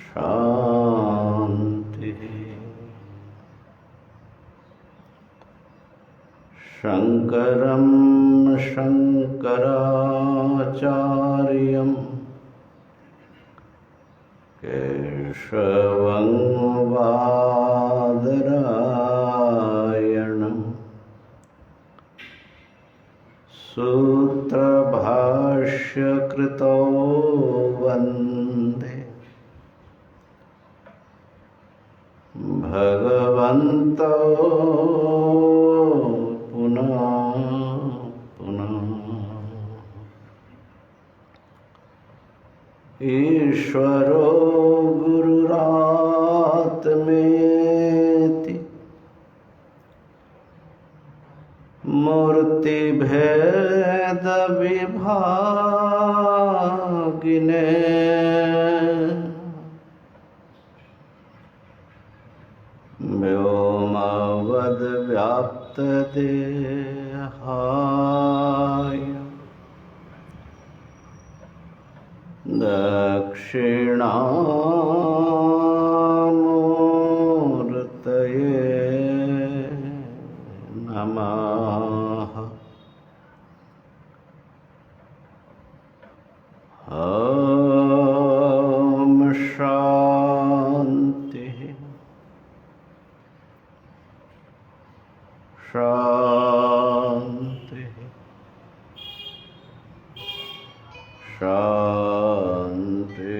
शांति। शंकरं शंकराचार्यं केशवं बादरायणं सूत्रभाष्यकृतो वन्दे भगवन्तो पुनः पुनः। ईश्वरो गुरुरात्मेति मूर्तिभेद विभागिने व्योमवद् व्याप्तदेहाय दक्षिणामूर्तये नमः। ॐ शान्ति शांति शांति।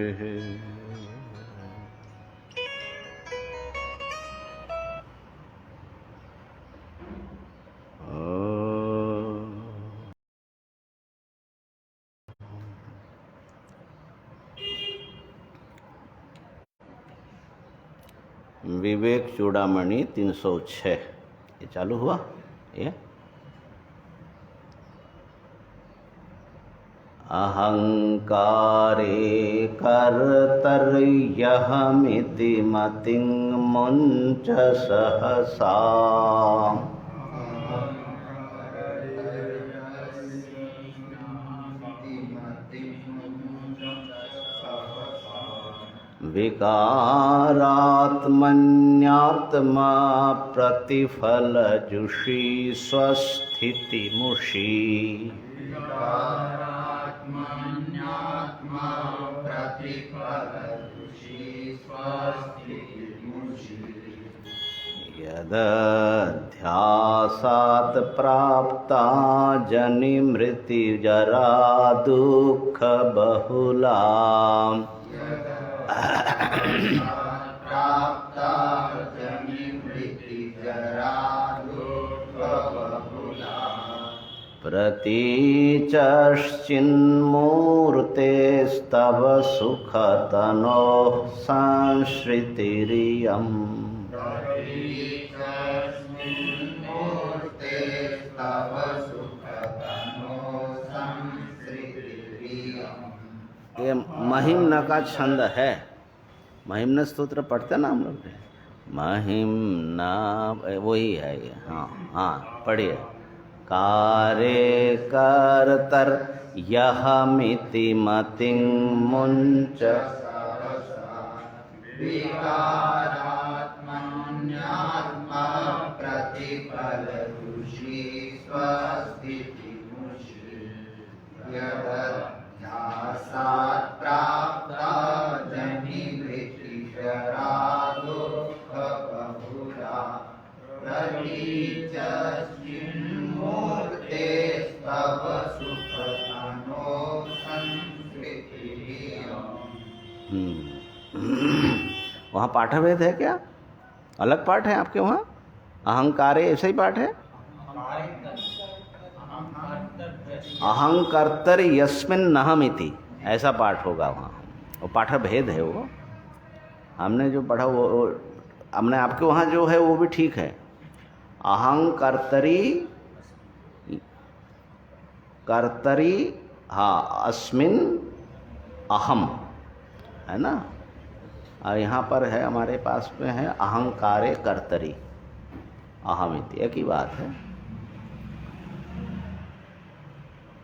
विवेक चूड़ामणि 306 ये चालू हुआ। ये अहंकारे कर्तर्यहमिति मतिं मुञ्च सहसा विकारात्मन्यात्मा प्रतिफलजुषी स्वस्थितिमुषी यदध्यासात् प्राप्ता जनिमृत्युजरा दुःख बहुला प्रतीचश्चिन्मूर्तेस्तव सुखतनोः संश्रितिरियम् ये महिम्न का छंद है। महिम्न स्तोत्र पढ़ते ना हम लोग, महिम्ना वही है ये। हाँ हाँ पढ़िए। कार्य कर्तर यहमिति मतिं मुञ्च विकारात्मन्यात्मा प्रतिफलजुषी स्वस्थितिमुषी यदध्यासात् प्राप्ता जनिमृत्युजरा दुःख बहुला प्रतीचश्चिन्मूर्तेस्तव सुखतनोः संश्रितिरियम्। वहाँ पाठभेद है क्या? अलग पाठ है आपके वहाँ? अहंकारे ऐसा ही पाठ है? अहंकर्तर यस्मिन नहमिति ऐसा पाठ होगा वहाँ। वो पाठभेद है वो। हमने जो पढ़ा वो हमने आपके वहाँ जो है वो भी ठीक है। अहंकर्तरी कर्तरी हाँ अस्मिन अहम है ना। और यहाँ पर है हमारे पास में है अहंकारे कर्तरी अहमिति, एक ही बात है।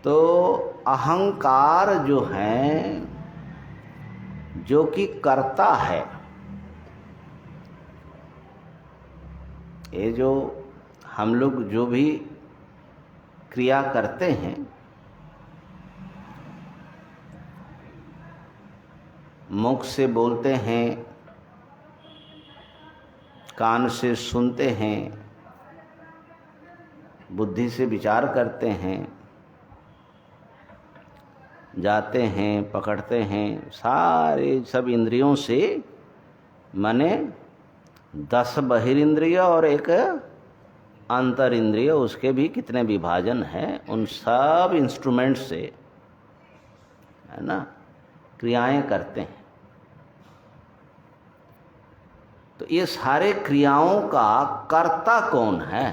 तो अहंकार जो है, जो कि कर्ता है, ये जो हम लोग जो भी क्रिया करते हैं, मुख से बोलते हैं, कान से सुनते हैं, बुद्धि से विचार करते हैं, जाते हैं, पकड़ते हैं, सारे सब इंद्रियों से, माने 10 बहिरिंद्रिय और एक अंतर इंद्रिय, उसके भी कितने विभाजन हैं, उन सब इंस्ट्रूमेंट से, है ना, क्रियाएं करते हैं। तो ये सारे क्रियाओं का कर्ता कौन है?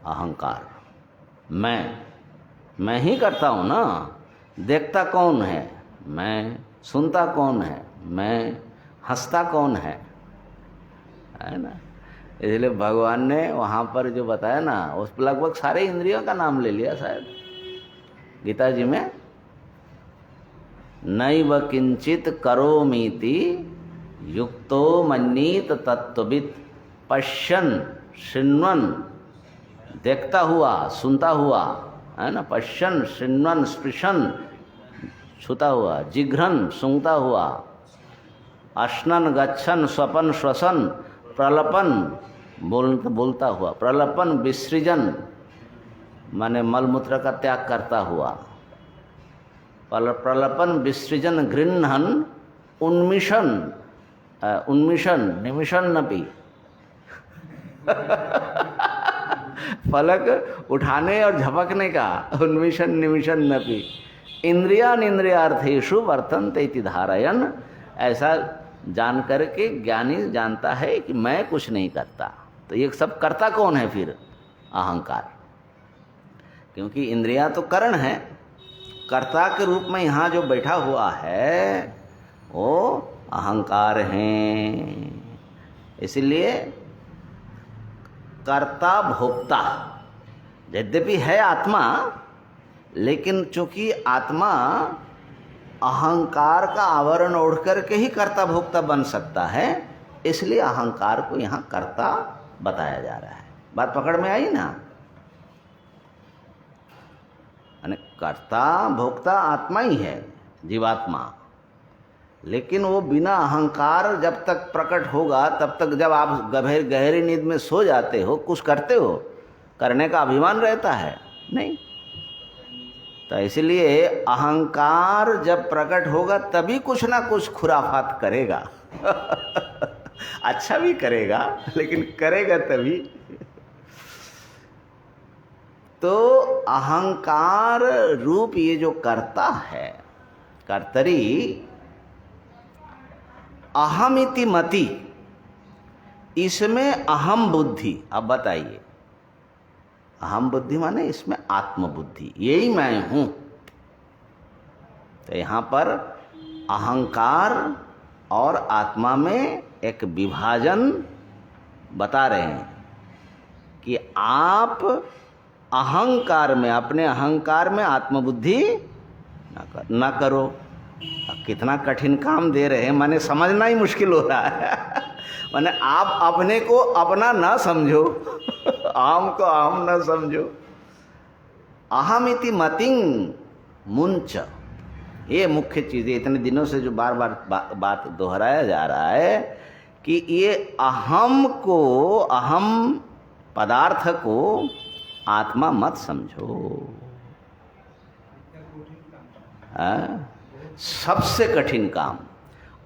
अहंकार। मैं ही करता हूं ना। देखता कौन है? मैं। सुनता कौन है? मैं। हंसता कौन है ना। इसलिए भगवान ने वहां पर जो बताया ना, उस पर लगभग सारे इंद्रियों का नाम ले लिया शायद गीता जी में। नैव किंचित करोमीति युक्तो मन्येत तत्त्ववित्, पश्यन् शृण्वन्, देखता हुआ, सुनता हुआ, है ना, पश्यन् शृण्वन् स्पृशन्, छूता हुआ, जिघ्रन्, सूंघता हुआ, अश्नन् गच्छन् स्वपन् श्वसन्, प्रलपन बोलता हुआ, प्रलपन विसृजन माने मलमूत्र का त्याग करता हुआ, प्रलपन विसृजन गृह्णन, उन्मिषण निमिषण नपि फलक उठाने और झपकने का, उन्मिषण निमिषण नपि इंद्रियान इंद्रियार्थेषु वर्तन्ते इति धारयन्। ऐसा जान करके ज्ञानी जानता है कि मैं कुछ नहीं करता। तो ये सब करता कौन है फिर? अहंकार। क्योंकि इंद्रियां तो करण है, कर्ता के रूप में यहाँ जो बैठा हुआ है वो अहंकार है। इसलिए कर्ता भोक्ता यद्यपि है आत्मा, लेकिन चूंकि आत्मा अहंकार का आवरण ओढ़ करके ही कर्ता भोक्ता बन सकता है, इसलिए अहंकार को यहाँ कर्ता बताया जा रहा है। बात पकड़ में आई ना? यानी कर्ता भोक्ता आत्मा ही है, जीवात्मा। लेकिन वो बिना अहंकार जब तक प्रकट होगा, तब तक जब आप गहरी नींद में सो जाते हो, कुछ करते हो, करने का अभिमान रहता है नहीं। तो इसलिए अहंकार जब प्रकट होगा तभी कुछ ना कुछ खुराफात करेगा अच्छा भी करेगा, लेकिन करेगा तभी। तो अहंकार रूप ये जो कर्ता है, कर्तरी, अहमिति मति, इसमें अहम बुद्धि। अब बताइए, अहम बुद्धि माने इसमें आत्मबुद्धि, यही मैं हूं। तो यहां पर अहंकार और आत्मा में एक विभाजन बता रहे हैं कि आप अहंकार में, अपने अहंकार में आत्मबुद्धि ना करो। अब कितना कठिन काम दे रहे हैं, माने समझना ही मुश्किल हो रहा है माने आप अपने को अपना ना समझो आम को आम ना समझो। अहमिति मतिंग मुंच, ये मुख्य चीज़ है। इतने दिनों से जो बार बार बात दोहराया जा रहा है कि ये अहम को, अहम पदार्थ को आत्मा मत समझो। सबसे कठिन काम,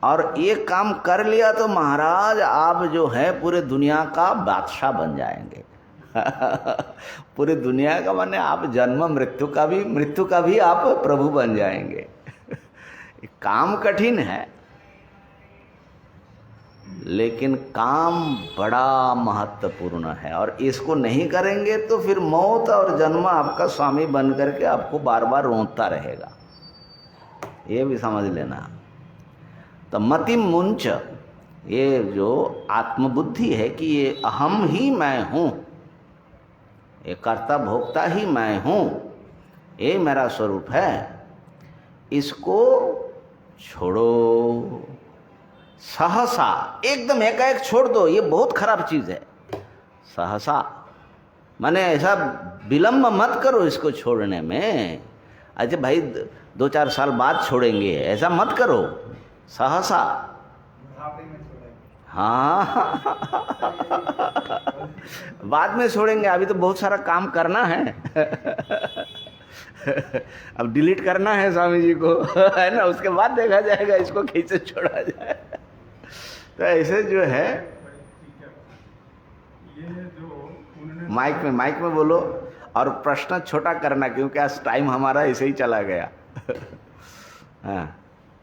और ये काम कर लिया तो महाराज आप जो है पूरे दुनिया का बादशाह बन जाएंगे पूरे दुनिया का, माने आप जन्म मृत्यु का भी आप प्रभु बन जाएंगे काम कठिन है, लेकिन काम बड़ा महत्वपूर्ण है। और इसको नहीं करेंगे तो फिर मौत और जन्म आपका स्वामी बन करके आपको बार बार रोता रहेगा, ये भी समझ लेना। तो मति मुंच, ये जो आत्मबुद्धि है कि ये अहम ही मैं हूँ, ये कर्ता भोक्ता ही मैं हूँ, ये मेरा स्वरूप है, इसको छोड़ो। सहसा, एकदम एकाएक छोड़ दो, ये बहुत खराब चीज है। सहसा माने ऐसा विलंब मत करो इसको छोड़ने में। अच्छा भाई 2-4 साल बाद छोड़ेंगे, ऐसा मत करो। सहसा, हाँ बाद में छोड़ेंगे, अभी तो बहुत सारा काम करना है अब डिलीट करना है स्वामी जी को है ना, उसके बाद देखा जाएगा इसको कैसे छोड़ा जाए। तो ऐसे जो है, माइक में बोलो और प्रश्न छोटा करना, क्योंकि आज टाइम हमारा ऐसे ही चला गया हाँ।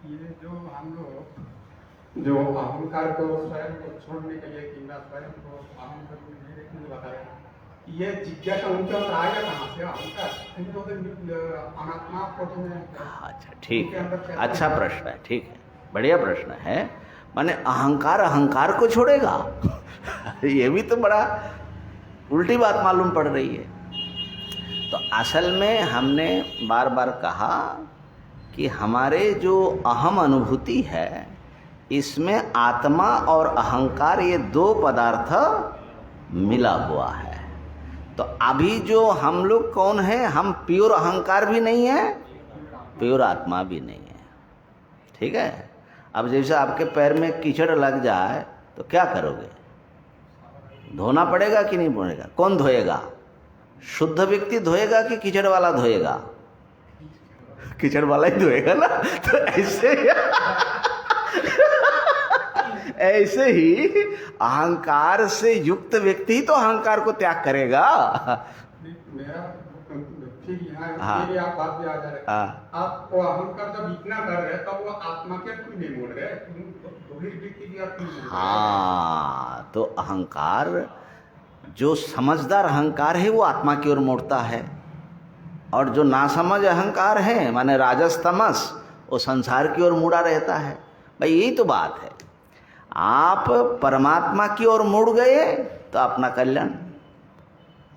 ये जो हम लोग जो अहंकार को स्वयं को छोड़ने के लिए किंवा स्वयं को अहंकार को नहीं देखने बताया, ये जिज्ञासा उनके अंदर आएगा कहाँ से? अहंकार अनात्मा को में। अच्छा ठीक है, अच्छा प्रश्न है, ठीक है, बढ़िया प्रश्न है। माने अहंकार को छोड़ेगा ये भी तो बड़ा उल्टी बात मालूम पड़ रही है। तो असल में हमने बार बार कहा कि हमारे जो अहम अनुभूति है, इसमें आत्मा और अहंकार ये 2 पदार्थ मिला हुआ है। तो अभी जो हम लोग कौन है, हम प्योर अहंकार भी नहीं है, प्योर आत्मा भी नहीं है, ठीक है। अब जैसे आपके पैर में कीचड़ लग जाए तो क्या करोगे? धोना पड़ेगा कि नहीं पड़ेगा? कौन धोएगा? शुद्ध व्यक्ति धोएगा कि कीचड़ वाला धोएगा? कीचड़ वाला ही धोएगा ना। तो ऐसे ही अहंकार से युक्त व्यक्ति ही तो अहंकार को त्याग करेगा। मेरी आप बात पे आ जा रहे, आप वो अहंकार जब इतना कर रहे हैं तब वो आत्मा के क्यों नहीं बोल रहे? हाँ, तो अहंकार जो समझदार अहंकार है वो आत्मा की ओर मोड़ता है, और जो नासमझ अहंकार है माने राजस तमस, वो संसार की ओर मुड़ा रहता है। भाई यही तो बात है, आप परमात्मा की ओर मुड़ गए तो अपना कल्याण,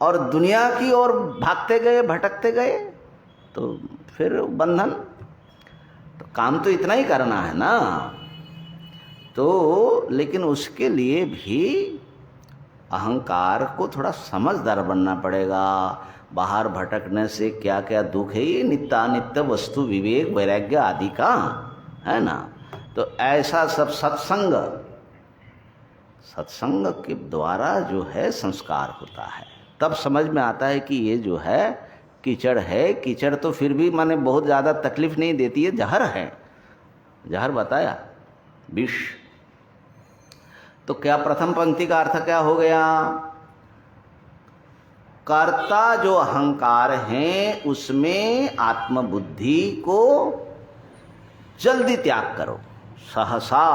और दुनिया की ओर भागते गए भटकते गए तो फिर बंधन। तो काम तो इतना ही करना है ना। तो लेकिन उसके लिए भी अहंकार को थोड़ा समझदार बनना पड़ेगा। बाहर भटकने से क्या क्या दुख है, ये नित्यानित्य वस्तु विवेक वैराग्य आदि का है ना। तो ऐसा सब सत्संग के द्वारा जो है संस्कार होता है, तब समझ में आता है कि ये जो है कीचड़ है। कीचड़ तो फिर भी माने बहुत ज़्यादा तकलीफ नहीं देती है, जहर है, जहर बताया, विष। तो क्या प्रथम पंक्ति का अर्थ क्या हो गया? कर्ता जो अहंकार है उसमें आत्मबुद्धि को जल्दी त्याग करो, सहसा।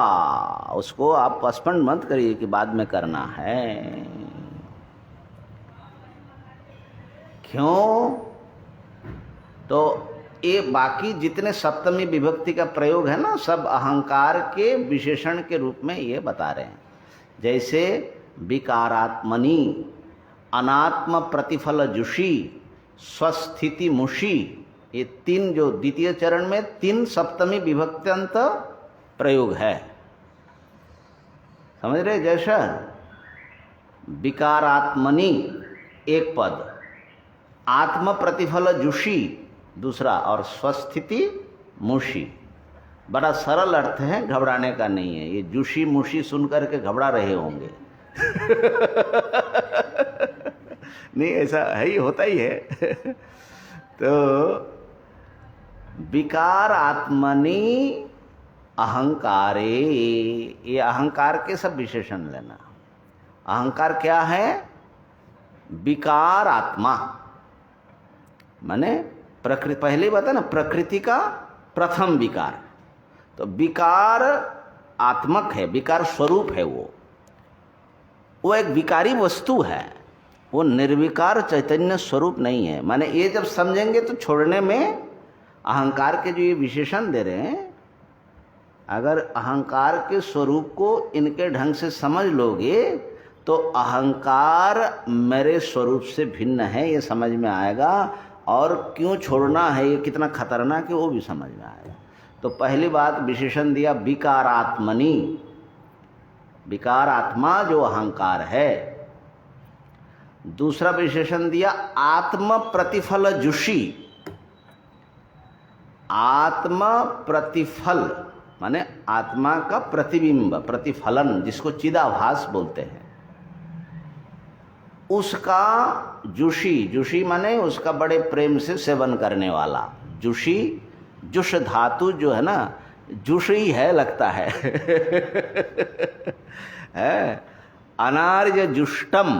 उसको आप पस्पंड मत करिए कि बाद में करना है। क्यों? तो ये बाकी जितने सप्तमी विभक्ति का प्रयोग है ना, सब अहंकार के विशेषण के रूप में ये बता रहे हैं। जैसे विकारात्मनि, अनात्म प्रतिफल जुषी, स्वस्थिति मुषी, ये 3 जो द्वितीय चरण में 3 सप्तमी विभक्त्यंत प्रयोग है, समझ रहे? जैसा विकारात्मनि एक पद, आत्म प्रतिफल जुषी दूसरा, और स्वस्थिति मुषी। बड़ा सरल अर्थ है, घबराने का नहीं है। ये जुषी मुषी सुनकर के घबरा रहे होंगे नहीं, ऐसा है ही, होता ही है तो विकार आत्मनि अहंकारे, ये अहंकार के सब विशेषण लेना। अहंकार क्या है? विकार आत्मा, माने प्रकृति, पहले ही बता ना, प्रकृति का प्रथम विकार। तो विकार आत्मक है, विकार स्वरूप है, वो एक विकारी वस्तु है, वो निर्विकार चैतन्य स्वरूप नहीं है। माने ये जब समझेंगे तो छोड़ने में अहंकार के जो ये विशेषण दे रहे हैं, अगर अहंकार के स्वरूप को इनके ढंग से समझ लोगे तो अहंकार मेरे स्वरूप से भिन्न है, ये समझ में आएगा, और क्यों छोड़ना है, ये कितना खतरनाक है वो भी समझ में आएगा। तो पहली बात विशेषण दिया विकारात्मनि, विकार आत्मा जो अहंकार है। दूसरा विशेषण दिया आत्म प्रतिफल जुषी, आत्म प्रतिफल माने आत्मा का प्रतिबिंब, प्रतिफलन, जिसको चिदाभास बोलते हैं, उसका जुषी, जुषी माने उसका बड़े प्रेम से सेवन करने वाला। जुषी, जुष धातु जो है ना, जुष ही है लगता है, है अनार्य जुष्टम,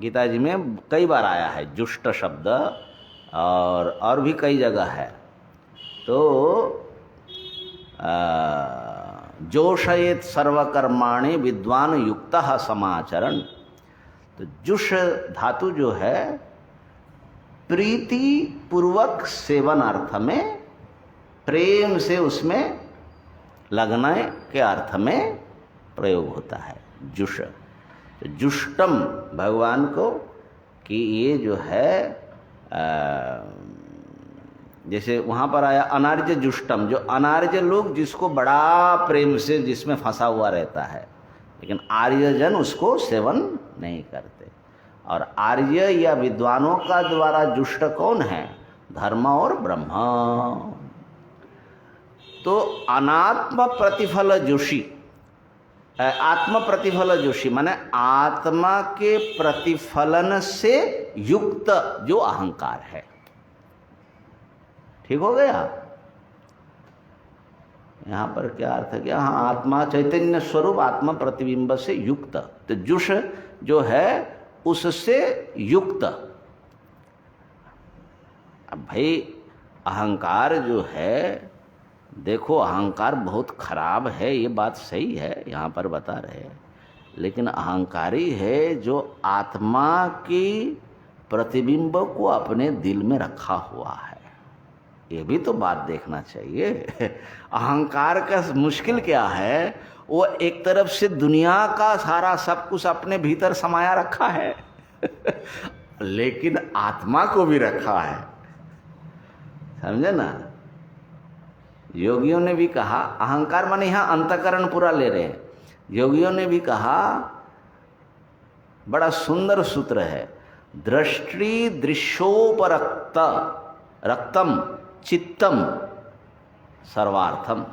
गीता जी में कई बार आया है जुष्ट शब्द, और भी कई जगह है। तो जोषयेत सर्वकर्माणि विद्वान युक्तः समाचरण। तो जुष धातु जो है प्रीति पूर्वक सेवन अर्थ में, प्रेम से उसमें लगने के अर्थ में प्रयोग होता है जुष। तो जुष्टम भगवान को कि ये जो है जैसे वहाँ पर आया अनार्य जुष्टम, जो अनार्य लोग जिसको बड़ा प्रेम से जिसमें फंसा हुआ रहता है, लेकिन आर्यजन उसको सेवन नहीं करते। और आर्य या विद्वानों का द्वारा जुष्ट कौन है? धर्म और ब्रह्म। तो अनात्म प्रतिफल जोशी, आत्म प्रतिफल जोशी माने आत्मा के प्रतिफलन से युक्त जो अहंकार है। ठीक हो गया? यहाँ पर क्या अर्थ है? क्या? हाँ, आत्मा चैतन्य स्वरूप आत्मा प्रतिबिंब से युक्त। तो जुष जो है उससे युक्त। अब भाई अहंकार जो है, देखो अहंकार बहुत खराब है, ये बात सही है, यहाँ पर बता रहे हैं, लेकिन अहंकारी है जो आत्मा की प्रतिबिंब को अपने दिल में रखा हुआ है। ये भी तो बात देखना चाहिए। अहंकार का मुश्किल क्या है? वो एक तरफ से दुनिया का सारा सब कुछ अपने भीतर समाया रखा है लेकिन आत्मा को भी रखा है, समझे ना? योगियों ने भी कहा, अहंकार माने यहाँ अंतकरण पूरा ले रहे हैं। योगियों ने भी कहा, बड़ा सुंदर सूत्र है, दृष्टि दृश्योपरक्त रक्तम चित्तम सर्वार्थम।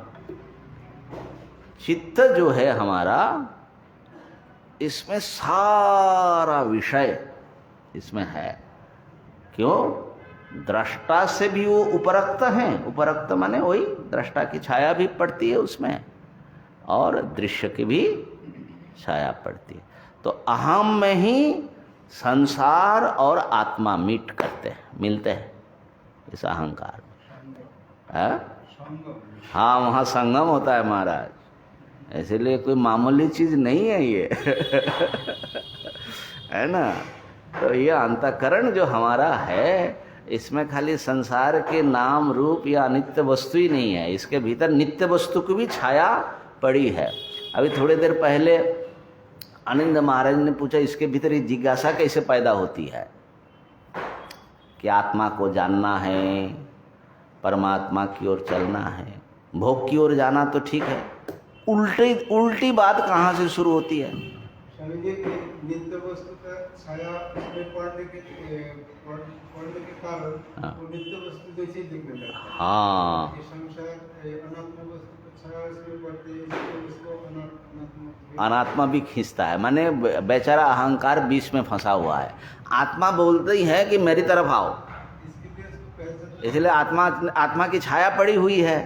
चित्त जो है हमारा, इसमें सारा विषय इसमें है। क्यों? दृष्टा से भी वो उपरक्त हैं। उपरक्त माने वही दृष्टा की छाया भी पड़ती है उसमें, और दृश्य की भी छाया पड़ती है। तो अहम में ही संसार और आत्मा मीट करते हैं, मिलते हैं इस अहंकार में। हाँ, वहाँ संगम होता है महाराज, इसलिए कोई मामूली चीज नहीं है ये है ना? तो ये अंतःकरण जो हमारा है, इसमें खाली संसार के नाम रूप या नित्य वस्तु ही नहीं है, इसके भीतर नित्य वस्तु की भी छाया पड़ी है। अभी थोड़ी देर पहले आनंद महाराज ने पूछा, इसके भीतर ये जिज्ञासा कैसे पैदा होती है कि आत्मा को जानना है, परमात्मा की ओर चलना है। भोग की ओर जाना तो ठीक है, उल्टी बात कहाँ से शुरू होती है? नित्य वस्तु का छाया में पड़ने के कारण वो नित्य वस्तु जैसे दिखने लगता है। हाँ, संसार अनात्म वस्तु का छाया इसमें पड़ती है, इसको अनात्मा भी खींचता है। माने बेचारा अहंकार बीच में फंसा हुआ है। आत्मा बोलते ही है कि मेरी तरफ आओ, इसलिए आत्मा की छाया पड़ी हुई है,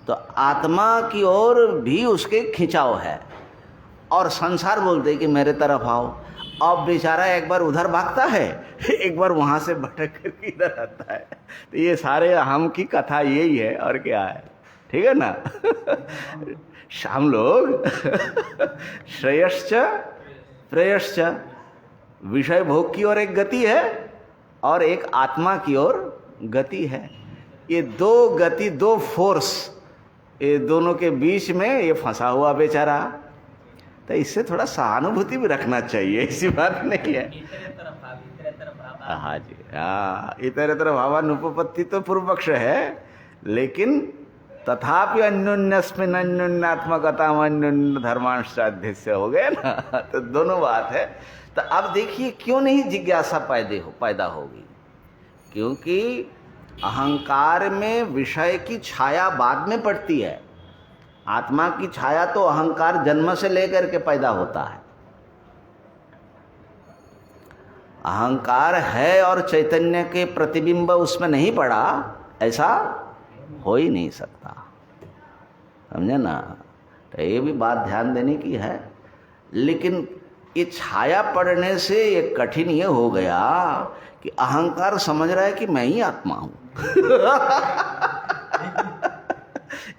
तो आत्मा की ओर भी उसके खिंचाव है, और संसार बोलते हैं कि मेरे तरफ आओ। अब बेचारा एक बार उधर भागता है, एक बार वहाँ से भटक कर इधर आता है। तो ये सारे अहम की कथा यही है, और क्या है? ठीक है ना? हम लोग श्रेयश्च प्रेयश्च, विषय भोग की ओर एक गति है और एक आत्मा की ओर गति है। ये दो गति, दो फोर्स, ये दोनों के बीच में ये फंसा हुआ बेचारा। तो इससे थोड़ा सहानुभूति भी रखना चाहिए, ऐसी बात नहीं है। हाँ जी, हाँ, इतरेतर भावानुपपत्ति तो पूर्व पक्ष है, लेकिन तथापि अन्योन्यस्मिन् अन्योन्यात्मकता अन्योन्य धर्मांशाध्यस्य हो गए ना, तो दोनों बात है। तो अब देखिए क्यों नहीं जिज्ञासा पैदा होगी, क्योंकि अहंकार में विषय की छाया बाद में पड़ती है। आत्मा की छाया तो अहंकार जन्म से लेकर के पैदा होता है। अहंकार है और चैतन्य के प्रतिबिंब उसमें नहीं पड़ा, ऐसा हो ही नहीं सकता, समझे ना। तो ये भी बात ध्यान देने की है। लेकिन ये छाया पड़ने से ये कठिन ये हो गया कि अहंकार समझ रहा है कि मैं ही आत्मा हूं।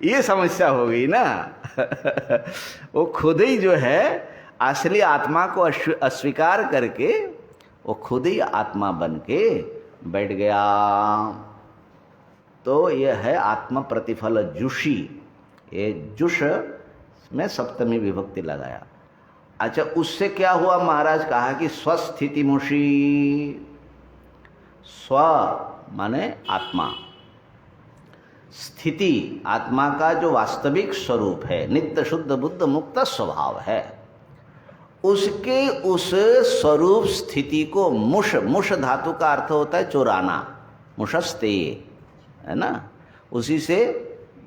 ये समस्या हो गई ना। वो खुद ही जो है असली आत्मा को अस्वीकार करके वो खुद ही आत्मा बन के बैठ गया। तो यह है आत्म प्रतिफल जुषी। ये जुष में सप्तमी विभक्ति लगाया। अच्छा, उससे क्या हुआ? महाराज कहा कि स्वस्थितिमुषी। स्व माने आत्मा, स्थिति आत्मा का जो वास्तविक स्वरूप है, नित्य शुद्ध बुद्ध मुक्त स्वभाव है, उसके उस स्वरूप स्थिति को मुष, मुष धातु का अर्थ होता है चुराना, मुषस्ते है ना, उसी से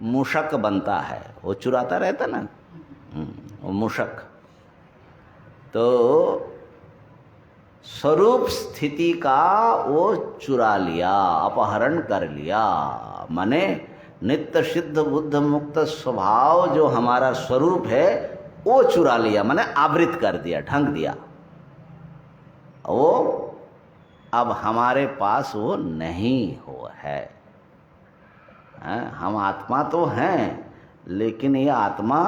मूषक बनता है, वो चुराता रहता ना, वो मूषक। तो स्वरूप स्थिति का वो चुरा लिया, अपहरण कर लिया। माने नित्य सिद्ध बुद्ध मुक्त स्वभाव जो हमारा स्वरूप है वो चुरा लिया, माने आवृत कर दिया, ढंक दिया। वो अब हमारे पास वो नहीं हो है। हम आत्मा तो हैं, लेकिन ये आत्मा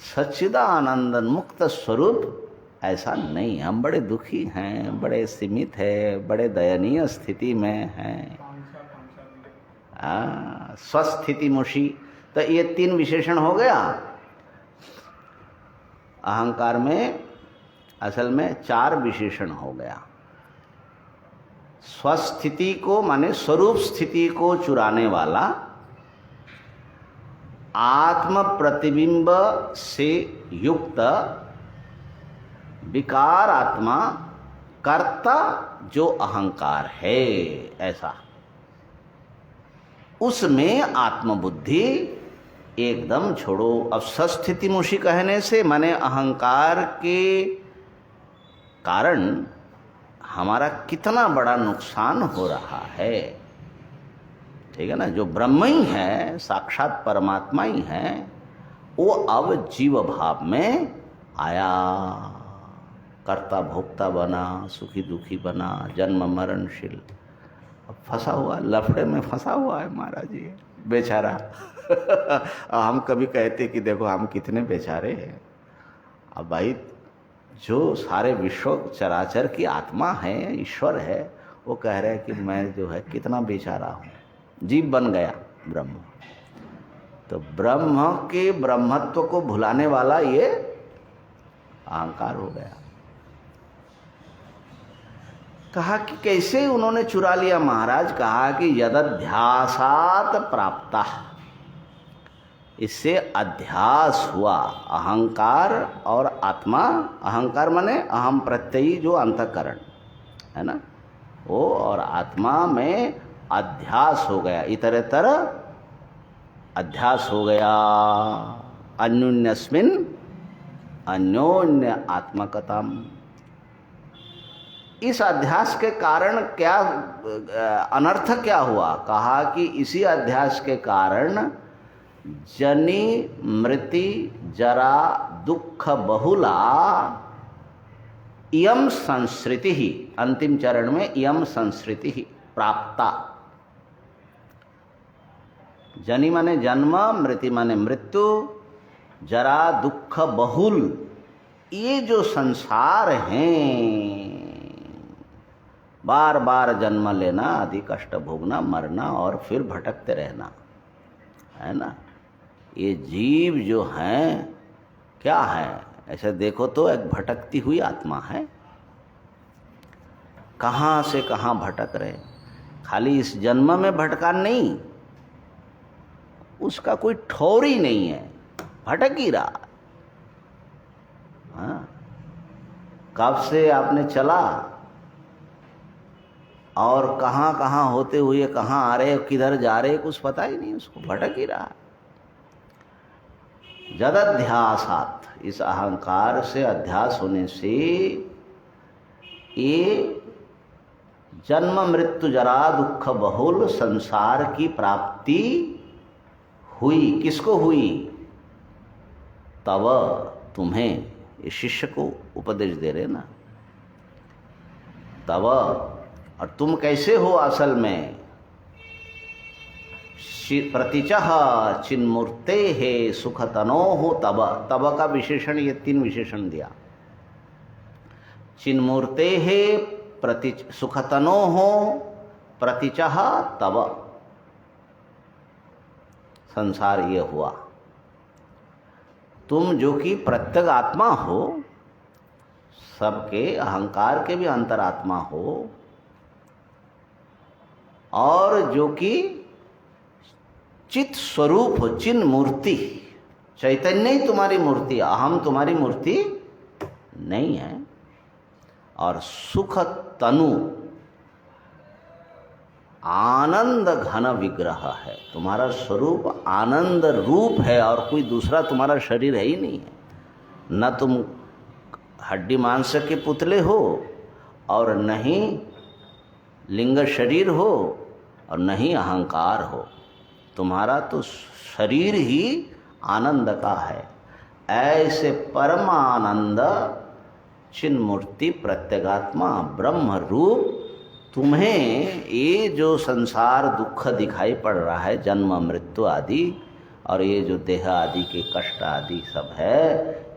सच्चिदानंद मुक्त स्वरूप ऐसा नहीं। हम बड़े दुखी हैं, बड़े सीमित हैं, बड़े दयनीय स्थिति में हैं। स्वस्थितिमुषी। तो ये तीन विशेषण हो गया। अहंकार में असल में चार विशेषण हो गया। स्वस्थिति को माने स्वरूप स्थिति को चुराने वाला, आत्म प्रतिबिंब से युक्त विकार आत्मा, कर्ता जो अहंकार है, ऐसा उसमें आत्मबुद्धि एकदम छोड़ो। अब स्वस्थितिमुषी कहने से माने अहंकार के कारण हमारा कितना बड़ा नुकसान हो रहा है, ठीक है ना। जो ब्रह्म ही है, साक्षात परमात्मा ही है, वो अब जीव भाव में आया, कर्ता भोक्ता बना, सुखी दुखी बना, जन्म मरणशील, अब फंसा हुआ, लफड़े में फंसा हुआ है महाराज जी बेचारा। हम कभी कहते कि देखो हम कितने बेचारे हैं। अब भाई जो सारे विश्व चराचर की आत्मा है, ईश्वर है, वो कह रहे हैं कि मैं जो है कितना बेचारा हूँ, जीव बन गया ब्रह्म। तो ब्रह्म के ब्रह्मत्व को भुलाने वाला ये अहंकार हो गया। कहा कि कैसे उन्होंने चुरा लिया महाराज? कहा कि यदध्यासात प्राप्ता, इससे अध्यास हुआ। अहंकार और आत्मा, अहंकार माने अहम प्रत्ययी जो अंतःकरण है ना, वो और आत्मा में अध्यास हो गया, इतरेतर अध्यास हो गया। अन्योन्यस्मिन् अन्योन्य आत्मकताम। इस अध्यास के कारण क्या अनर्थ क्या हुआ? कहा कि इसी अध्यास के कारण जनि मृति जरा दुख बहुला इयम संस्कृति ही, अंतिम चरण में इयम संस्कृति ही प्राप्ता। जनि माने जन्म, मृति माने मृत्यु, जरा दुख बहुल, ये जो संसार हैं, बार बार जन्म लेना, आदि कष्ट भोगना, मरना और फिर भटकते रहना, है ना। ये जीव जो हैं क्या है? ऐसे देखो तो एक भटकती हुई आत्मा है, कहाँ से कहाँ भटक रहे। खाली इस जन्म में भटका नहीं, उसका कोई ठौर ही नहीं है, भटक ही रहा। हाँ, कब से आपने चला और कहाँ कहाँ होते हुए कहाँ आ रहे, किधर जा रहे, कुछ पता ही नहीं, उसको भटक ही रहा। जद अध्यासात, इस अहंकार से अध्यास होने से ये जन्म मृत्यु जरा दुख बहुल संसार की प्राप्ति हुई। किसको हुई? तब तुम्हें, ये शिष्य को उपदेश दे रहे ना, तब। और तुम कैसे हो असल में? प्रतिचह चिन्मूर्ते है सुखतनो हो तब। तब का विशेषण, ये 3 विशेषण दिया। चिन्मूर्ते है, प्रति सुखतनो हो, प्रतिचह तब। संसार ये हुआ। तुम जो कि प्रत्यग आत्मा हो, सबके अहंकार के भी अंतरात्मा हो, और जो कि चित स्वरूप हो, चिन्ह मूर्ति, चैतन्य ही तुम्हारी मूर्ति, अहम तुम्हारी मूर्ति नहीं है। और सुख तनु आनंद घन विग्रह है, तुम्हारा स्वरूप आनंद रूप है, और कोई दूसरा तुम्हारा शरीर है ही नहीं है। न तुम हड्डी मांस के पुतले हो, और न ही लिंग शरीर हो, और न ही अहंकार हो। तुम्हारा तो शरीर ही आनंद का है। ऐसे परमानंद चिन्मूर्ति प्रत्यगात्मा ब्रह्म रूप तुम्हें ये जो संसार दुख दिखाई पड़ रहा है, जन्म मृत्यु आदि, और ये जो देह आदि के कष्ट आदि सब है,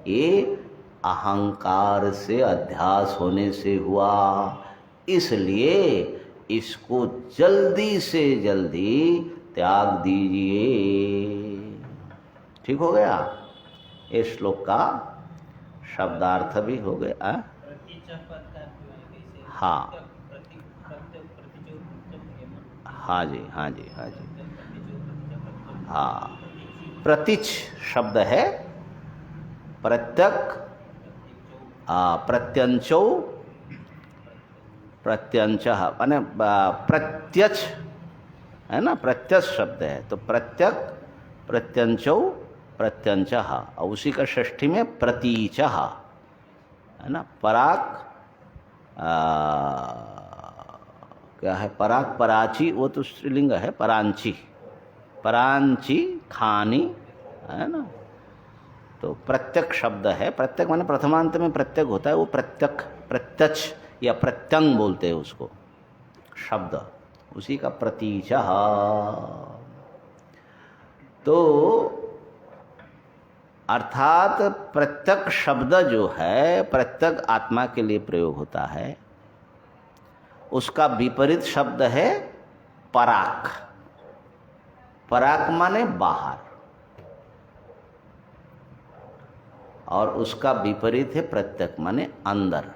ये अहंकार से अध्यास होने से हुआ। इसलिए इसको जल्दी से जल्दी त्याग दीजिए। ठीक हो गया? इस श्लोक का शब्दार्थ भी हो गया। हाँ हाँ जी, हाँ जी, हाँ जी, हाँ। प्रतिच शब्द है, प्रत्यक, प्रत्यंचो, प्रत्यंच माने प्रत्यक्ष है ना, प्रत्यक्ष शब्द है। तो प्रत्यक, प्रत्यंचो, प्रत्यंच, और उसी का षष्ठी में प्रतीच है ना। पराक क्या है? पराक, पराची, वो तो स्त्रीलिंग है। परांची, परांची खानी है ना। तो प्रत्यक शब्द है। प्रत्यक माने प्रथमांत में प्रत्यक होता है, वो प्रत्यक, प्रत्यक्ष या प्रत्यंग बोलते हैं उसको, शब्द उसी का प्रतीच। तो अर्थात प्रत्यक शब्द जो है प्रत्यक आत्मा के लिए प्रयोग होता है, उसका विपरीत शब्द है पराक। पराक माने बाहर, और उसका विपरीत है प्रत्यक माने अंदर।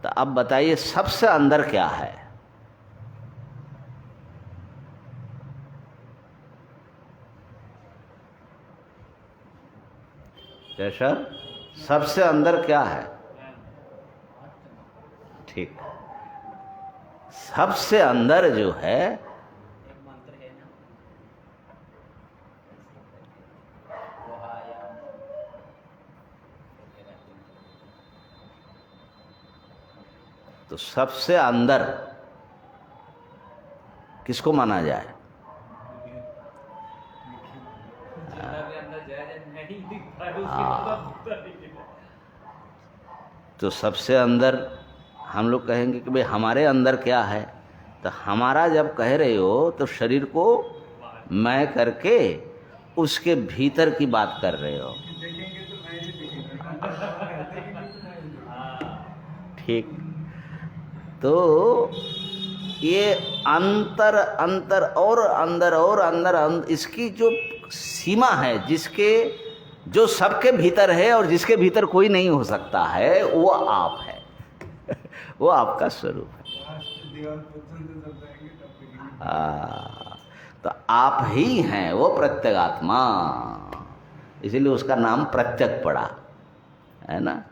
तो अब बताइए सबसे अंदर क्या है? जैसा सबसे अंदर क्या है? ठीक, सबसे अंदर जो है तो सबसे अंदर किसको माना जाए? तो सबसे अंदर हम लोग कहेंगे कि भाई हमारे अंदर क्या है? तो हमारा जब कह रहे हो तो शरीर को मैं करके उसके भीतर की बात कर रहे हो। ठीक, तो ये अंतर अंतर और अंदर और अंदर, इसकी जो सीमा है, जिसके जो सबके भीतर है और जिसके भीतर कोई नहीं हो सकता है, वो आप है। वो आपका स्वरूप है। तो आप ही हैं वो प्रत्यगात्मा, इसीलिए उसका नाम प्रत्यक पड़ा, है ना।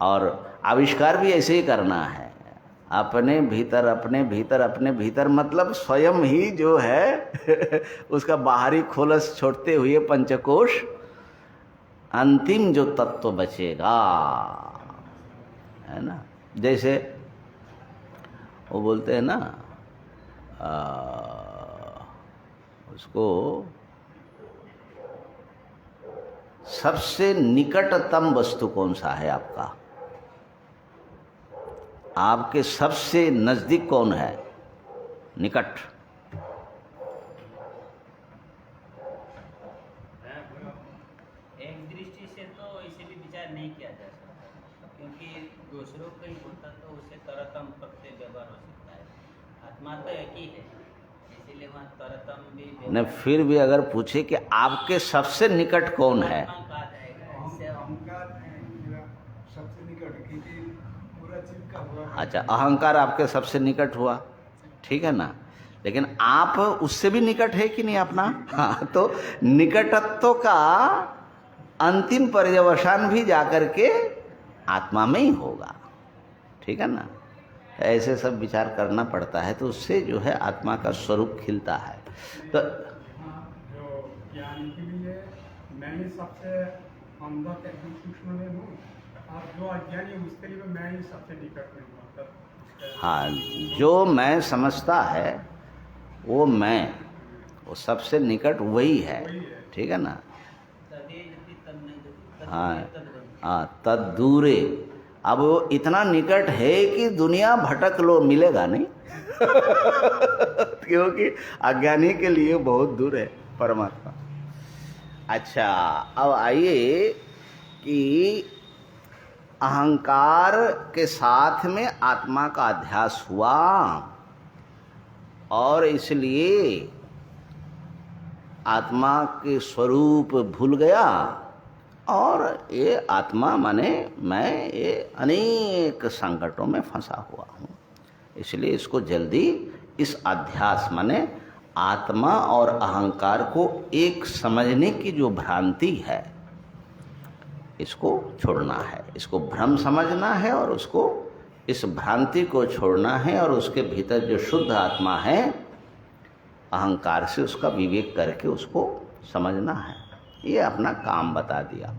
और आविष्कार भी ऐसे ही करना है, अपने भीतर अपने भीतर अपने भीतर, मतलब स्वयं ही जो है उसका बाहरी खोलस छोड़ते हुए पंचकोश अंतिम जो तत्व बचेगा, है ना। जैसे वो बोलते हैं ना, उसको सबसे निकटतम वस्तु कौन सा है आपका, आपके सबसे नजदीक कौन है, निकट? एक दृष्टि से तो इसे भी विचार नहीं किया जा सकता, क्योंकि दूसरों का ही होता तो उसे तरतम प्रत्यय व्यवहार हो सकता है। आत्मा तो एक ही है, इसीलिए वहाँ तरतम भी न, फिर भी अगर पूछे कि आपके सबसे निकट कौन है, कहा जाएगा इससे सबसे निकट, क्योंकि पूरा चिपका हुआ। अच्छा, अहंकार आपके सबसे निकट हुआ, ठीक है ना, लेकिन आप उससे भी निकट है कि नहीं अपना? हाँ, तो निकटत्व का अंतिम पर्यवसान भी जाकर के आत्मा में ही होगा, ठीक है ना। ऐसे सब विचार करना पड़ता है, तो उससे जो है आत्मा का स्वरूप खिलता है। तो जो ज्ञान के लिए मैं ही सबसे अंदर एकदम सूक्ष्म में हूँ, और जो अज्ञानी है उसके लिए मैं ही सबसे निकट में हूँ, मतलब हाँ, जो मैं समझता है वो मैं, वो सबसे निकट वही है, ठीक है ना। हाँ हाँ, तद दूरे। अब वो इतना निकट है कि दुनिया भटक लो मिलेगा नहीं क्योंकि अज्ञानी के लिए बहुत दूर है परमात्मा। अच्छा, अब आइए कि अहंकार के साथ में आत्मा का अध्यास हुआ और इसलिए आत्मा के स्वरूप भूल गया, और ये आत्मा माने मैं, ये अनेक संकटों में फंसा हुआ हूँ। इसलिए इसको जल्दी इस अध्यास माने आत्मा और अहंकार को एक समझने की जो भ्रांति है, इसको छोड़ना है, इसको भ्रम समझना है और उसको, इस भ्रांति को छोड़ना है, और उसके भीतर जो शुद्ध आत्मा है अहंकार से उसका विवेक करके उसको समझना है। ये अपना काम बता दिया।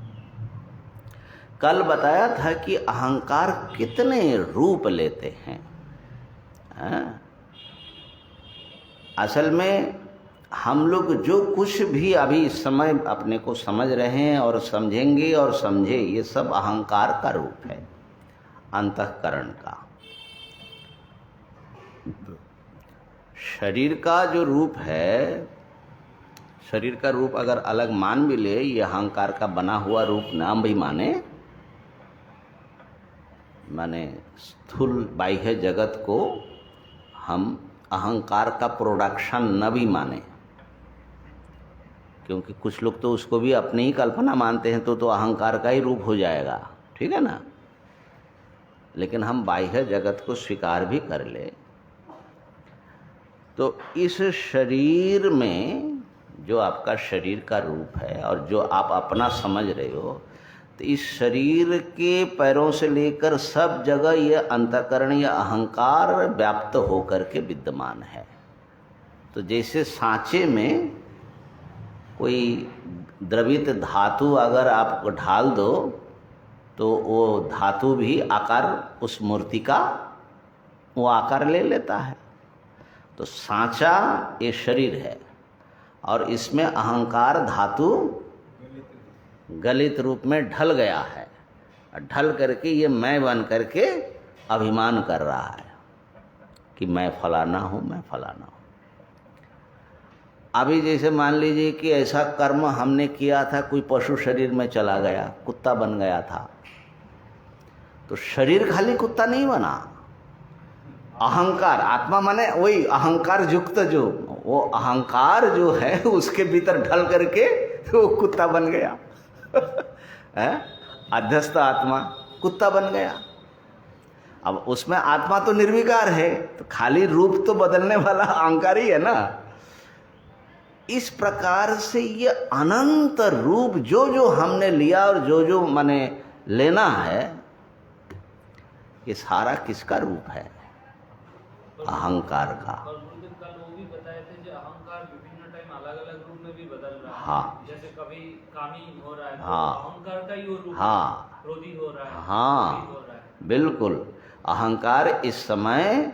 कल बताया था कि अहंकार कितने रूप लेते हैं, असल में हम लोग जो कुछ भी अभी इस समय अपने को समझ रहे हैं और समझेंगे और समझे, ये सब अहंकार का रूप है, अंतःकरण का। शरीर का जो रूप है, शरीर का रूप अगर अलग मान भी ले, ये अहंकार का बना हुआ रूप नाम भी माने स्थूल बाह्य जगत को हम अहंकार का प्रोडक्शन न भी माने, क्योंकि कुछ लोग तो उसको भी अपनी ही कल्पना मानते हैं, तो अहंकार का ही रूप हो जाएगा, ठीक है ना। लेकिन हम बाह्य जगत को स्वीकार भी कर ले, तो इस शरीर में जो आपका शरीर का रूप है और जो आप अपना समझ रहे हो, तो इस शरीर के पैरों से लेकर सब जगह ये अंतःकरण या अहंकार व्याप्त होकर के विद्यमान है। तो जैसे सांचे में कोई द्रवित धातु अगर आप ढाल दो, तो वो धातु भी आकार, उस मूर्ति का वो आकार ले लेता है। तो सांचा ये शरीर है और इसमें अहंकार धातु गलित रूप में ढल गया है, ढल करके ये मैं बन करके अभिमान कर रहा है कि मैं फलाना हूँ, मैं फलाना हूँ। अभी जैसे मान लीजिए कि ऐसा कर्म हमने किया था, कोई पशु शरीर में चला गया, कुत्ता बन गया था, तो शरीर खाली कुत्ता नहीं बना, अहंकार, आत्मा माने वही अहंकार युक्त जो, वो अहंकार जो है उसके भीतर ढल करके वो कुत्ता बन गया है अध्यस्त आत्मा, कुत्ता बन गया। अब उसमें आत्मा तो निर्विकार है, तो खाली रूप तो बदलने वाला अहंकार ही है ना। इस प्रकार से ये अनंत रूप जो जो हमने लिया और जो जो माने लेना है, ये सारा किसका रूप है? अहंकार का। कल वो भी बताए थे जो अहंकार विभिन्न टाइम अलग अलग रूप में भी बदल रहा है। हाँ। जैसे कभी कामी हो रहा है तो हाँ। अहंकार का ही वो रूप हाँ। क्रोधी हो रहा है, हाँ, क्रोधी हो रहा है। बिल्कुल। अहंकार इस समय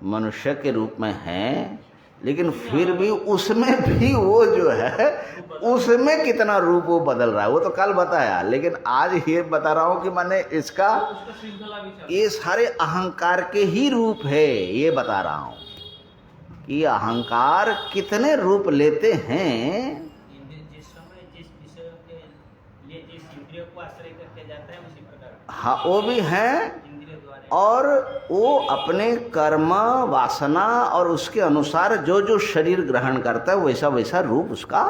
मनुष्य के रूप में है, लेकिन फिर भी उसमें भी वो जो है उसमें कितना रूप वो बदल रहा है वो तो कल बताया, लेकिन आज ये बता रहा हूं कि मैंने इसका उसका श्रृंखला भी चल ये सारे अहंकार के ही रूप है, ये बता रहा हूं कि अहंकार कितने रूप लेते हैं। जिस समय जिस विषय के लिए जिस इंद्रियों को आश्रय करके जाता है उसी प्रकार हाँ, वो भी हैं, इंद्रियों द्वारा और वो अपने कर्म वासना और उसके अनुसार जो जो शरीर ग्रहण करता है वैसा वैसा रूप उसका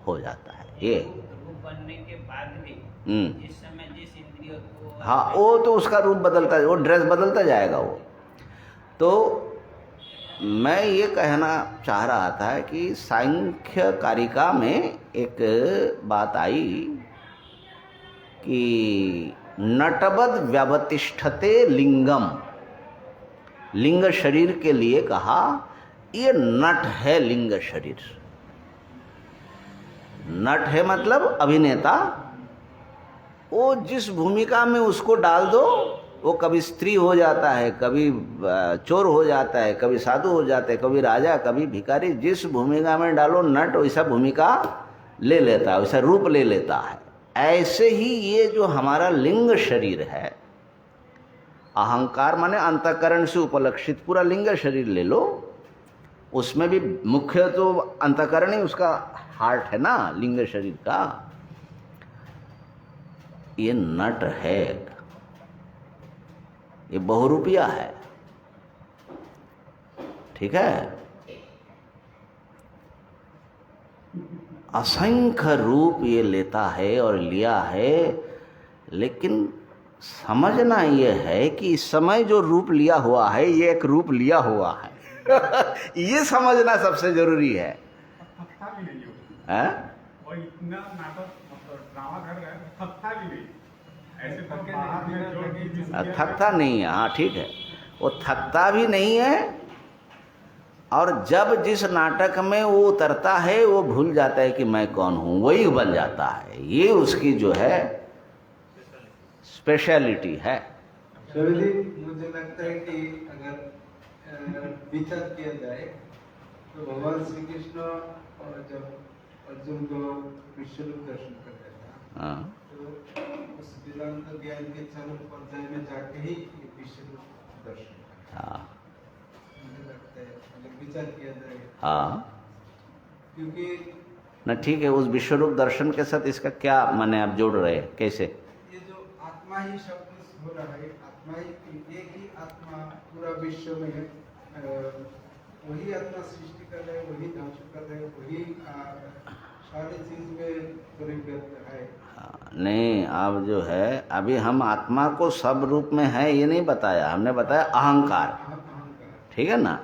हो जाता है। ये रूप बनने के बाद भी जिस समय जिस इंद्रियों को हाँ, वो तो उसका रूप बदलता है, वो ड्रेस बदलता जाएगा वो। तो मैं ये कहना चाह रहा था कि सांख्य कारिका में एक बात आई कि नटवद व्यवतिष्ठते लिंगम, लिंग शरीर के लिए कहा ये नट है। लिंग शरीर नट है मतलब अभिनेता, वो जिस भूमिका में उसको डाल दो वो कभी स्त्री हो जाता है, कभी चोर हो जाता है, कभी साधु हो जाता है, कभी राजा, कभी भिखारी। जिस भूमिका में डालो नट वैसा भूमिका ले लेता है, वैसा रूप ले लेता है। ऐसे ही ये जो हमारा लिंग शरीर है, अहंकार माने अंतःकरण से उपलक्षित पूरा लिंग शरीर ले लो, उसमें भी मुख्य तो अंतःकरण ही उसका हार्ट है ना, लिंग शरीर का। ये नट है, ये बहुरूपिया है, ठीक है। असंख्य रूप ये लेता है और लिया है, लेकिन समझना ये है कि इस समय जो रूप लिया हुआ है ये एक रूप लिया हुआ है ये समझना सबसे जरूरी है। थकता भी नहीं हो हैं? और इतना नाटक मतलब ड्रामा कर रहा है, थकता भी नहीं। ऐसे तो बाहर में जो भी जिस थकता नहीं है, हाँ ठीक है, वो थकता भी नहीं है। और जब जिस नाटक में वो उतरता है वो भूल जाता है कि मैं कौन हूँ, वही बन जाता है। ये उसकी जो है स्पेशलिटी है। जी, मुझे लगता है कि अगर विचार किया जाए तो भगवान श्री कृष्ण और जब अर्जुन को विश्वरूप दर्शन करते था, हाँ, तो उस वेदांत ज्ञान के चरम पर्याय में जाके ही विश्वरूप दर्शन हाँ, मुझे लगता है अगर विचार किया जाए, हाँ, क्योंकि ना ठीक है। उस विश्वरूप दर्शन के साथ इसका क्या माने आप जोड़ रहे हैं, कैसे? ये जो आत्मा ही सब कुछ हो रहा है, आत्मा ही एक ही आत्मा पूरा विश्व में वही आत्मा सृष्टि कर रहे, वही ध्वंस कर रहे, वही सारी चीज में परिव्यक्त है। नहीं, अब जो है अभी हम आत्मा को सब रूप में है ये नहीं बताया, हमने बताया अहंकार, ठीक है ना।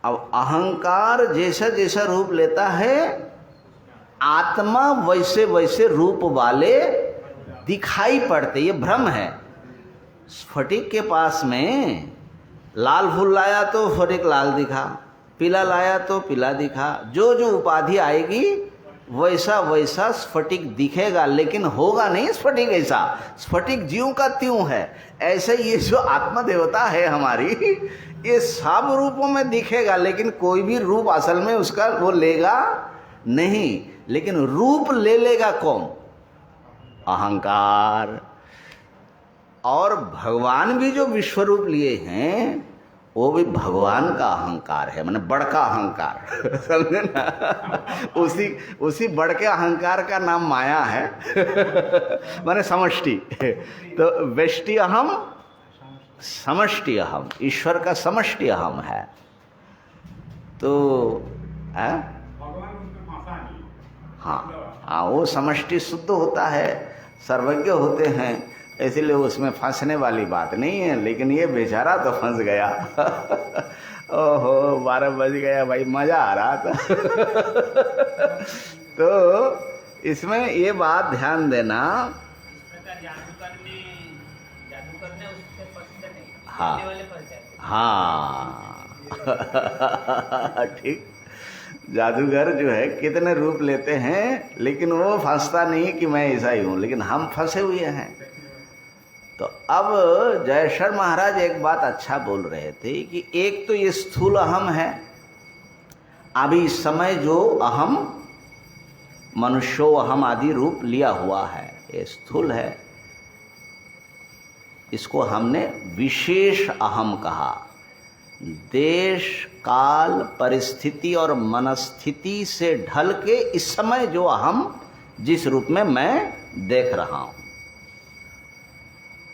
अब अहंकार जैसा जैसा रूप लेता है, आत्मा वैसे वैसे रूप वाले दिखाई पड़ते। ये भ्रम है। स्फटिक के पास में लाल फूल लाया तो स्फटिक लाल दिखा, पीला लाया तो पीला दिखा। जो जो उपाधि आएगी वैसा वैसा स्फटिक दिखेगा, लेकिन होगा नहीं स्फटिक ऐसा। स्फटिक ज्यों का त्यों है। ऐसे ये जो आत्मा देवता है हमारी, ये सब रूपों में दिखेगा, लेकिन कोई भी रूप असल में उसका वो लेगा नहीं। लेकिन रूप ले लेगा कौन? अहंकार। और भगवान भी जो विश्वरूप लिए हैं वो भी भगवान का अहंकार है, माने बड़का अहंकार समझे ना। उसी बड़के अहंकार का नाम माया है माने समष्टि। तो व्यष्टि अहम, समष्टि अहम, ईश्वर का समष्टि अहम है। तो भगवान उनमें फंसा नहीं। हाँ, वो समष्टि शुद्ध होता है, सर्वज्ञ होते हैं, इसलिए उसमें फंसने वाली बात नहीं है। लेकिन ये बेचारा तो फंस गया। ओहो 12 बज गया भाई, मज़ा आ रहा था। तो इसमें ये बात ध्यान देना। इस प्रकार जादूगर ने उससे फंसते नहीं, हाँ। लेने वाले फंस जाते हैं। हाँ ठीक, जादूगर जो है कितने रूप लेते हैं, लेकिन वो फंसता नहीं कि मैं ऐसा ही हूँ, लेकिन हम फंसे हुए हैं। तो अब जयशर महाराज एक बात अच्छा बोल रहे थे कि एक तो ये स्थूल अहम है, अभी इस समय जो अहम मनुष्यो अहम आदि रूप लिया हुआ है, ये स्थूल है। इसको हमने विशेष अहम कहा। देश काल परिस्थिति और मनस्थिति से ढल के इस समय जो अहम जिस रूप में मैं देख रहा हूं,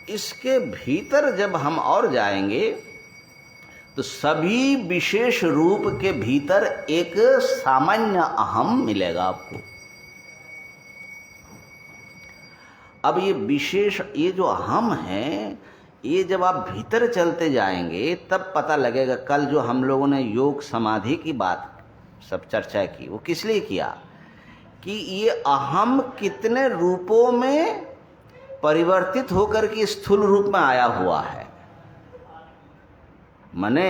इसके भीतर जब हम और जाएंगे तो सभी विशेष रूप के भीतर एक सामान्य अहम मिलेगा आपको। अब ये विशेष, ये जो अहम है, ये जब आप भीतर चलते जाएंगे तब पता लगेगा। कल जो हम लोगों ने योग समाधि की बात सब चर्चा की, वो किस लिए किया कि ये अहम कितने रूपों में परिवर्तित होकर के स्थूल रूप में आया हुआ है। माने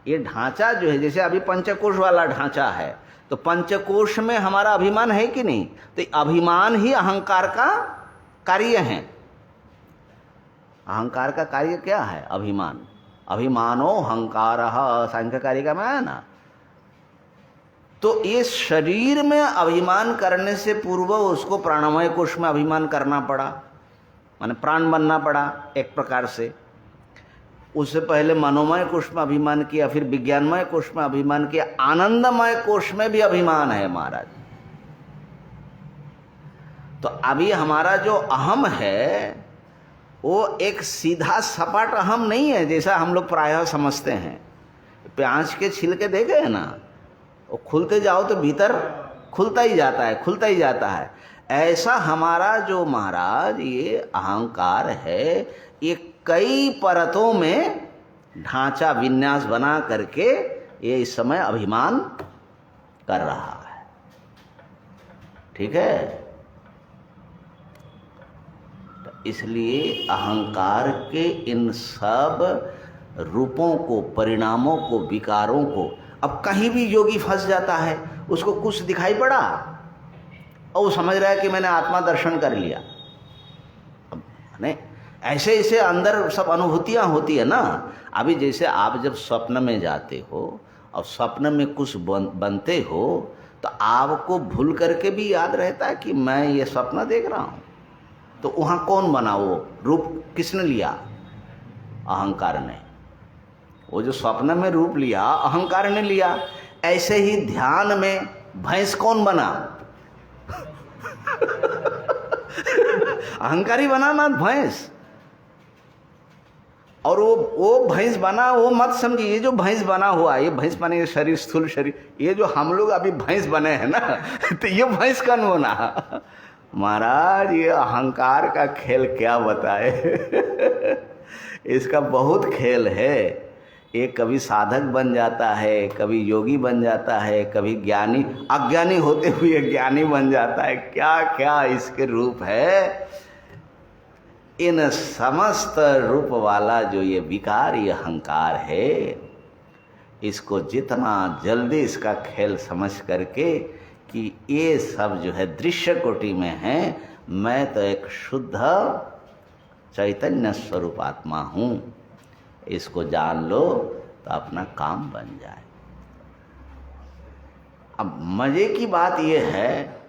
ये ढांचा जो है, जैसे अभी पंचकोश वाला ढांचा है, तो पंचकोश में हमारा अभिमान है कि नहीं? तो अभिमान ही अहंकार का कार्य है। अहंकार का कार्य क्या है? अभिमान। अभिमानो अहंकारः सांख्यकारिका में आया ना। तो ये शरीर में अभिमान करने से पूर्व उसको प्राणमय कोश में अभिमान करना पड़ा, माने प्राण बनना पड़ा एक प्रकार से। उससे पहले मनोमय कोश में अभिमान किया, फिर विज्ञानमय कोश में अभिमान किया, आनंदमय कोश में भी अभिमान है महाराज। तो अभी हमारा जो अहम है वो एक सीधा सपाट अहम नहीं है, जैसा हम लोग प्रायः समझते हैं। प्याज के छिलके देखे हैं ना, वो खुलते जाओ तो भीतर खुलता ही जाता है, खुलता ही जाता है। ऐसा हमारा जो महाराज ये अहंकार है, ये कई परतों में ढांचा विन्यास बना करके ये इस समय अभिमान कर रहा है। ठीक है? तो इसलिए अहंकार के इन सब रूपों को, परिणामों को, विकारों को, अब कहीं भी योगी फंस जाता है, उसको कुछ दिखाई पड़ा और वो समझ रहा है कि मैंने आत्मा दर्शन कर लिया। अब नहीं, ऐसे ऐसे अंदर सब अनुभूतियाँ होती है ना। अभी जैसे आप जब स्वप्न में जाते हो और स्वप्न में कुछ बनते हो, तो आपको भूल करके भी याद रहता है कि मैं ये स्वप्न देख रहा हूँ। तो वहाँ कौन बना? वो रूप किसने लिया? अहंकार ने। वो जो स्वप्न में रूप लिया, अहंकार ने लिया। ऐसे ही ध्यान में भैंस कौन बना? अहंकारी बना ना भैंस। और वो भैंस बना, वो मत समझिए ये जो भैंस बना हुआ, ये भैंस बने, ये शरीर स्थूल शरीर, ये जो हम लोग अभी भैंस बने हैं ना, तो ये भैंस कौन बना? महाराज ये अहंकार का खेल क्या बताए। इसका बहुत खेल है। ये कभी साधक बन जाता है, कभी योगी बन जाता है, कभी ज्ञानी, अज्ञानी होते हुए ज्ञानी बन जाता है। क्या क्या इसके रूप है। इन समस्त रूप वाला जो ये विकार, ये अहंकार है, इसको जितना जल्दी इसका खेल समझ करके कि ये सब जो है दृश्य कोटि में है, मैं तो एक शुद्ध चैतन्य स्वरूप आत्मा हूँ, इसको जान लो तो अपना काम बन जाए। अब मजे की बात यह है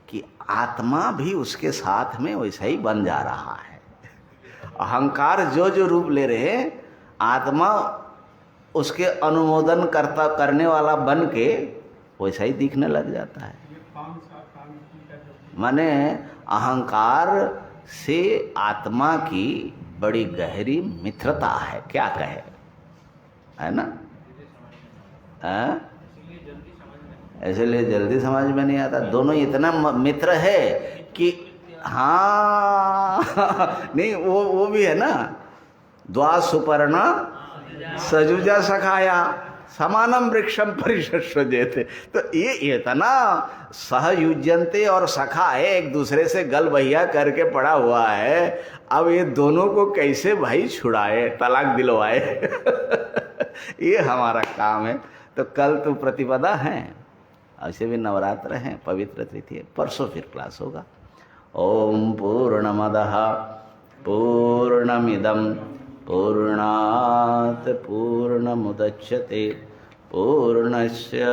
कि आत्मा भी उसके साथ में वैसा ही बन जा रहा है। अहंकार जो जो रूप ले रहे हैं, आत्मा उसके अनुमोदन करने वाला बन के वैसा ही दिखने लग जाता है। माने अहंकार से आत्मा की बड़ी गहरी मित्रता है, क्या कहे, है ना? इसलिए जल्दी समझ में नहीं आता। दोनों इतना मित्र है कि हाँ नहीं वो भी है ना, द्वा सुपर्ण सजुजा सखाया समानम वृक्षम परिशस्व देते। तो ये इतना सहयुज्यंते और सखा है, एक दूसरे से गल बहिया करके पड़ा हुआ है। अब ये दोनों को कैसे भाई छुड़ाए, तलाक दिलवाए ये हमारा काम है। तो कल तो प्रतिपदा है, ऐसे भी नवरात्र हैं, पवित्र तिथि है, परसों फिर क्लास होगा। ओम पूर्णमदः पूर्णमिदं पूर्णात् पूर्णमुदच्यते पूर्णस्य